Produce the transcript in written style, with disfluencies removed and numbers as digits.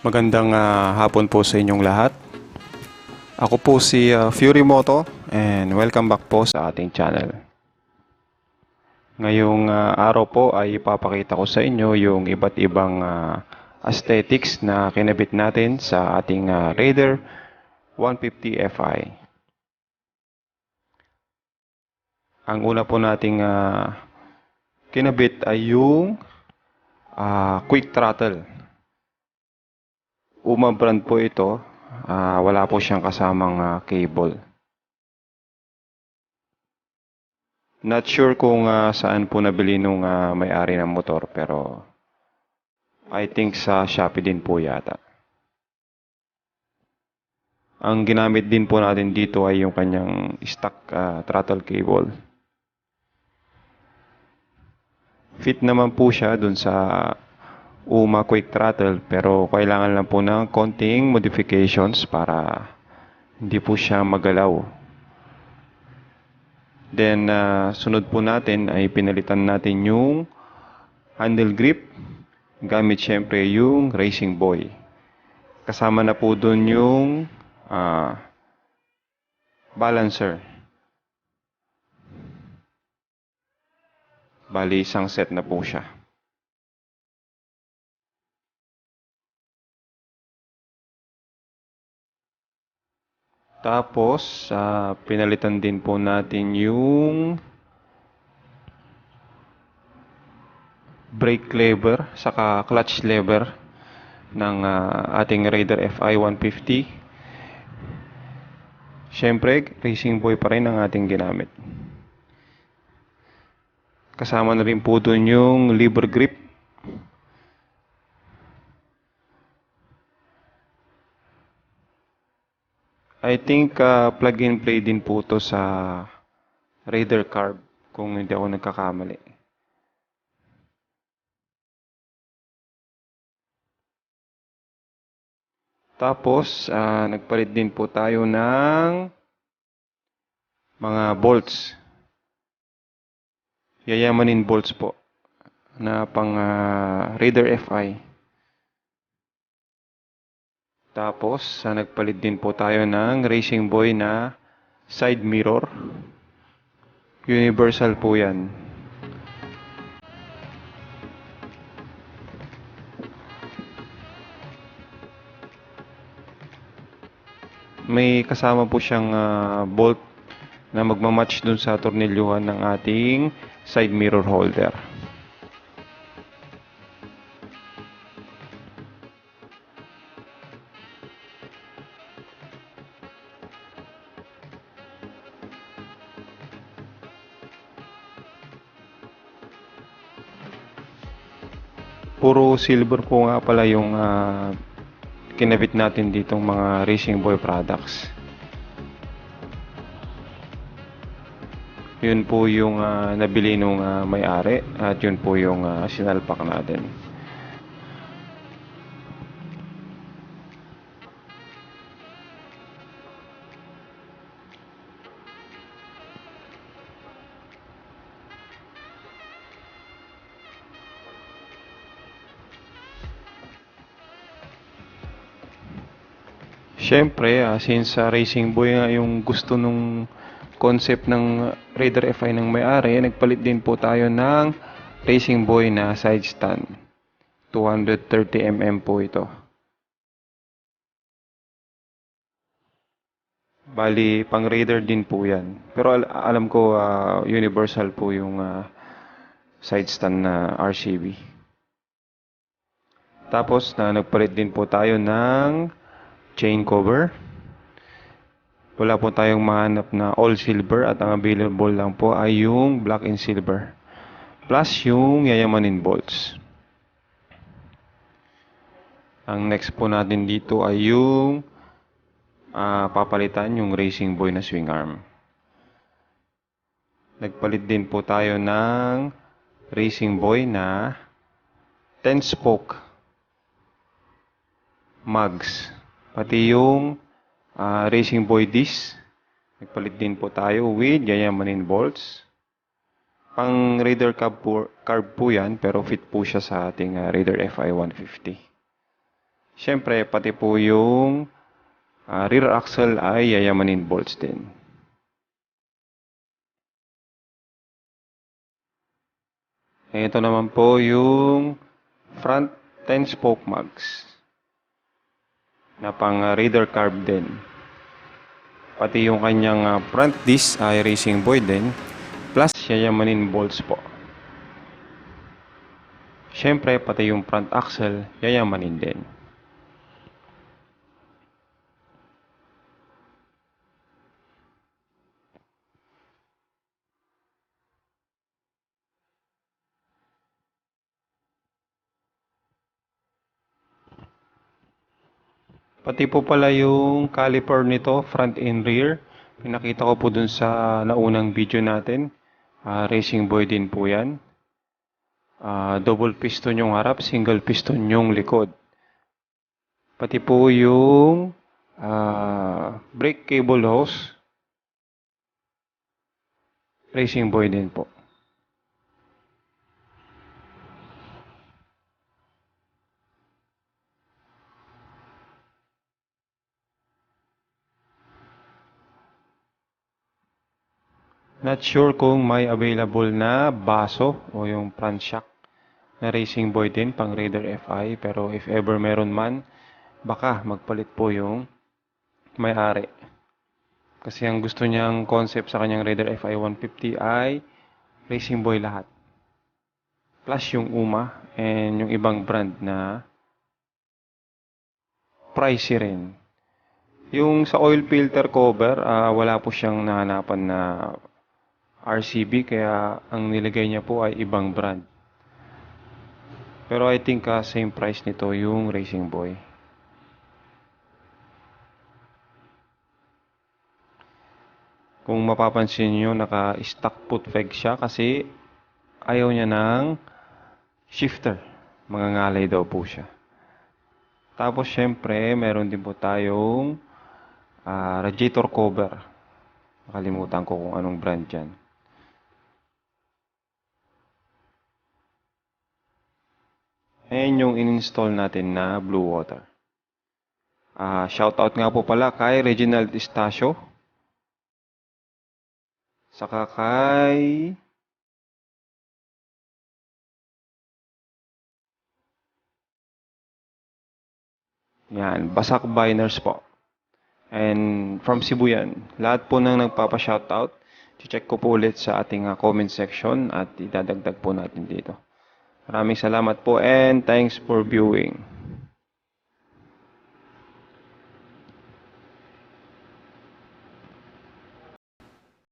Magandang hapon po sa inyong lahat. Ako po si Fury Moto and welcome back po sa ating channel. Ngayong araw po ay ipapakita ko sa inyo yung iba't ibang aesthetics na kinabit natin sa ating Raider 150 Fi. Ang una po nating kinabit ay yung quick throttle. Uma brand po ito, wala po siyang kasamang cable. Not sure kung saan po nabili nung may-ari ng motor pero I think sa Shopee din po yata. Ang ginamit din po natin dito ay yung kanyang stock throttle cable. Fit naman po siya dun sa Uma Quick Throttle pero kailangan lang po ng konting modifications para hindi po siya magalaw. Then sunod po natin ay pinalitan natin yung handle grip gamit syempre yung Racing Boy. Kasama na po dun yung balancer. Bali isang set na po siya. Tapos, pinalitan din po natin yung brake lever saka clutch lever ng ating Raider FI 150. Siyempre, Racing Boy pa rin ang ating ginamit. Kasama na rin po dun yung lever grip. I think plug and play din po to sa Raider carb kung hindi ako nagkakamali. Tapos nagpalit din po tayo ng mga bolts. Yayamanin bolts po na pang Raider FI. Tapos, nagpalit din po tayo ng Racing Boy na side mirror. Universal po yan. May kasama po siyang bolt na magmamatch dun sa tornilyuhan ng ating side mirror holder. Puro silver po nga pala yung kinabit natin ditong mga Racing Boy products. Yun po yung nabili nung may-ari at yun po yung sinalpak natin. Siyempre, since Racing Boy nga yung gusto nung concept ng Raider FI ng may-ari, nagpalit din po tayo ng Racing Boy na side stand. 230mm po ito. Bali, pang Raider din po yan. Pero alam ko universal po yung side stand na RCB. Tapos nagpalit din po tayo ng chain cover. Wala po tayong mahanap na all silver at ang available lang po ay yung black and silver. Plus yung yayamanin bolts. Ang next po natin dito ay yung papalitan yung Racing Boy na swing arm. Nagpalit din po tayo ng Racing Boy na 10-spoke mugs. Pati yung Racing Boy disc, nagpalit din po tayo with yayamanin bolts. Pang Raider carb po yan, pero fit po siya sa ating Raider FI 150. Siyempre, pati po yung rear axle ay yayamanin bolts din. Ito naman po yung front 10 spoke mags na pang radar carb din. Pati yung kanyang front disc ay racing boy din, plus yayamanin bolts po. Siyempre, pati yung front axle yayamanin din. Pati po pala yung caliper nito, front and rear. Pinakita ko po dun sa naunang video natin. Racing boy din po yan. Double piston yung harap, single piston yung likod. Pati po yung brake cable hose. Racing boy din po. Not sure kung may available na baso o yung front shock na racing boy din pang Raider FI, pero if ever meron man, baka magpalit po yung may-ari. Kasi ang gusto niyang concept sa kanyang Raider FI 150 ay racing boy lahat. Plus yung UMA and yung ibang brand na pricey rin. Yung sa oil filter cover, wala po siyang nahanapan na RCB, kaya ang nilagay niya po ay ibang brand. Pero I think same price nito yung Racing Boy. Kung mapapansin niyo, naka-stock foot peg siya kasi ayaw niya ng shifter. Mangangalay daw po siya. Tapos syempre, meron din po tayong radiator cover. Nakalimutan ko kung anong brand yan. Ayan yung in-install natin na Blue Water. Shoutout nga po pala kay Reginald Estacio. Saka kay Basak Biners po. And from Cebu yan. Lahat po nang nagpapa-shoutout, check ko po ulit sa ating comment section at idadagdag po natin dito. Maraming salamat po and thanks for viewing.